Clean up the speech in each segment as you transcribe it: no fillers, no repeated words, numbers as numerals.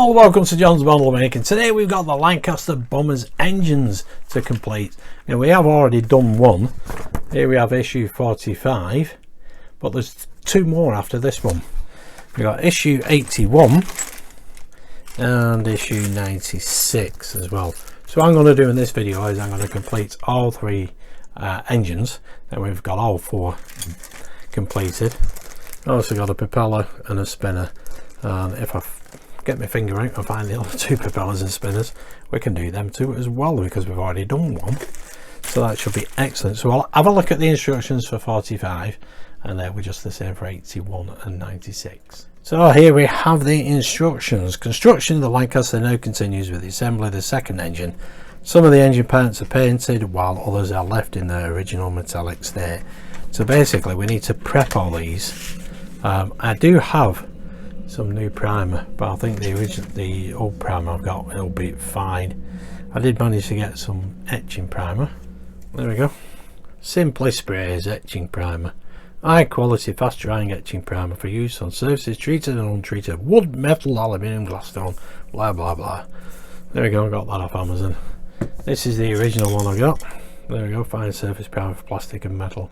Hello, welcome to John's Model Making. Today we've got the Lancaster Bombers engines to complete. Now we have already done one. Here we have issue 45, but there's two more after this one. We've got issue 81 and issue 96 as well. So what I'm going to do in this video is I'm going to complete all three engines. Then we've got all four completed. I also got a propeller and a spinner, and if I get my finger out and find the other two propellers and spinners, we can do them too as well, because we've already done one. So that should be excellent. So I'll have a look at the instructions for 45, and then we're just the same for 81 and 96. So here we have the instructions. Construction of the Lancaster now continues with the assembly of the second engine. Some of the engine parts are painted while others are left in their original metallic state. So basically we need to prep all these. I do have some new primer, but I think the old primer I've got, it'll be fine. I did manage to get some etching primer. There we go. Simply Sprays etching primer. High quality fast drying etching primer for use on surfaces treated and untreated wood, metal, aluminium, glass, stone, blah blah blah. There we go, I got that off Amazon. This is the original one I got. There we go, fine surface primer for plastic and metal.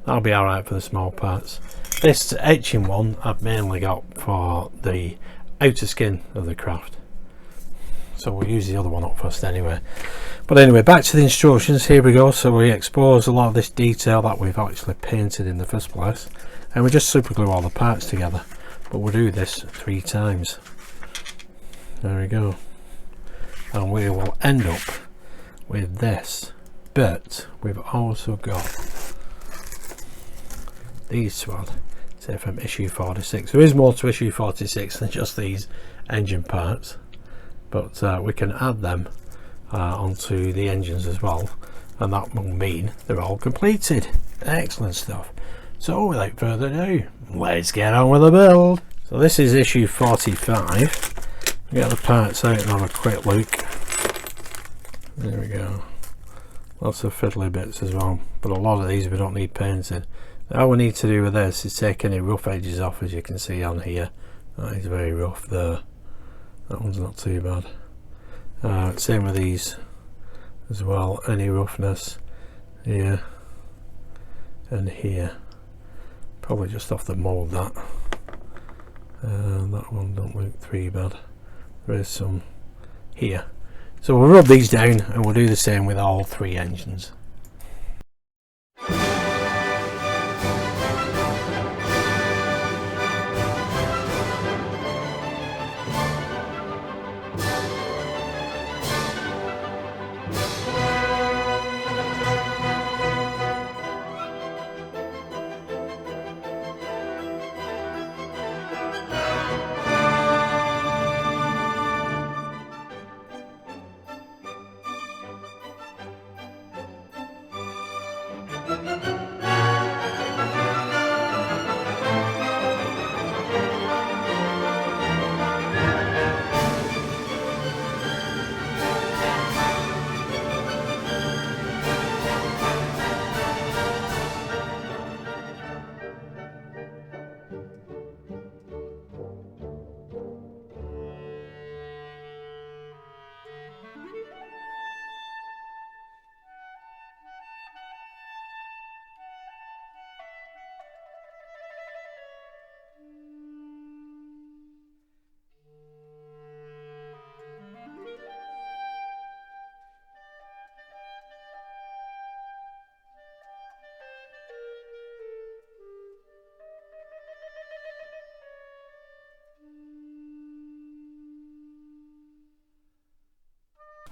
That'll be alright for the small parts. This etching one I've mainly got for the outer skin of the craft, so we'll use the other one up first anyway. But anyway, back to the instructions. Here we go. So we expose a lot of this detail that we've actually painted in the first place, and we just super glue all the parts together, but we'll do this 3 times. There we go, and we will end up with this, but we've also got these swad, say from issue 46. There is more to issue 46 than just these engine parts, but we can add them onto the engines as well, and that will mean they're all completed. Excellent stuff. So without further ado, let's get on with the build. So this is issue 45. Get the parts out and have a quick look. There we go. Lots of fiddly bits as well, but a lot of these we don't need painted. All we need to do with this is take any rough edges off, as you can see on here. That is very rough there. That one's not too bad. Same with these as well. Any roughness here and here. Probably just off the mould that. That one don't look too bad. There is some here. So we'll rub these down and we'll do the same with all 3 engines.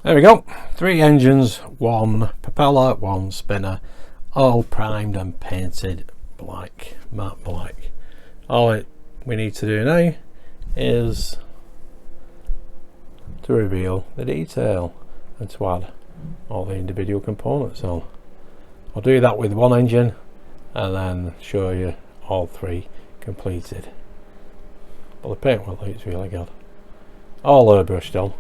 There we go, 3 engines, 1 propeller, 1 spinner, all primed and painted black, matte black. All we need to do now is to reveal the detail and to add all the individual components on. I'll do that with 1 engine and then show you all 3 completed. But the paint will looks really good. All airbrushed on.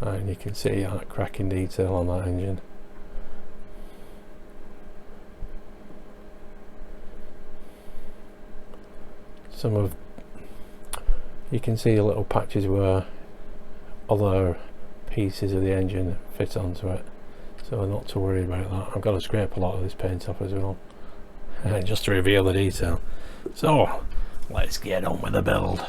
And you can see that cracking detail on that engine. some of, you can see little patches where other pieces of the engine fit onto it, so not to worry about that. I've got to scrape a lot of this paint off as well, just to reveal the detail. So let's get on with the build.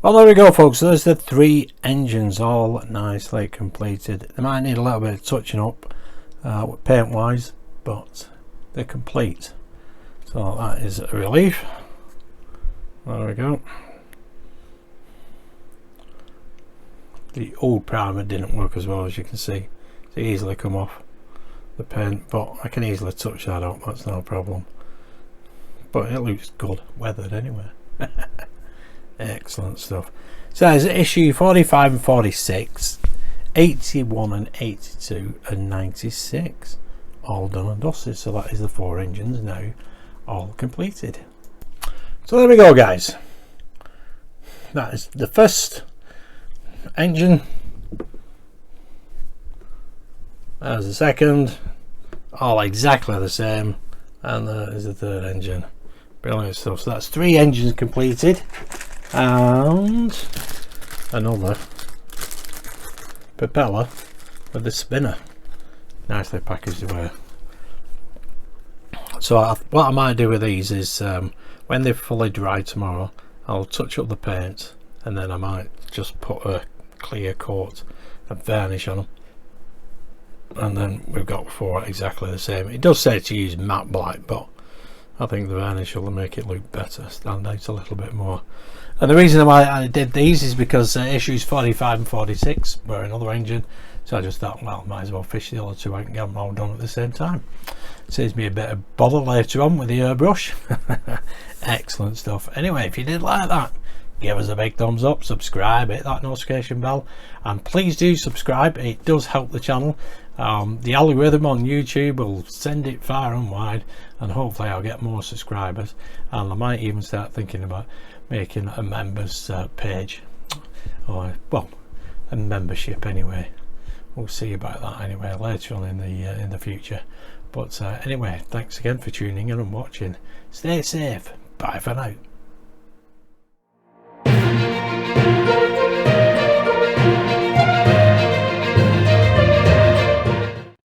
Well, there we go, folks. There's the 3 engines all nicely completed. They might need a little bit of touching up paint wise, but they're complete, so that is a relief. There we go. The old primer didn't work as well, as you can see. It's easily come off the paint, but I can easily touch that up, that's no problem. But it looks good weathered anyway. Excellent stuff. So there's issue 45 and 46, 81 and 82 and 96 all done and dusted. So that is the 4 engines now all completed. So there we go, guys. That is the first engine. There's the second, all exactly the same, and there is the third engine. Brilliant stuff. So that's 3 engines completed, and another propeller with the spinner nicely packaged away. So what I might do with these is when they're fully dry tomorrow, I'll touch up the paint, and then I might just put a clear coat and varnish on them, and then we've got 4 exactly the same. It does say to use matte black, but I think the varnish will make it look better, stand out a little bit more. And the reason why I did these is because issues 45 and 46 were another engine, so I just thought, well, might as well fish the other 2 out and get them all done at the same time. Saves me a bit of bother later on with the airbrush. Excellent stuff. Anyway, if you did like that, give us a big thumbs up, subscribe, hit that notification bell, and please do subscribe. It does help the channel. The algorithm on YouTube will send it far and wide, and hopefully I'll get more subscribers, and I might even start thinking about making a members page, or well, a membership anyway. We'll see about that anyway later on in the future. But anyway, thanks again for tuning in and watching. Stay safe. Bye for now.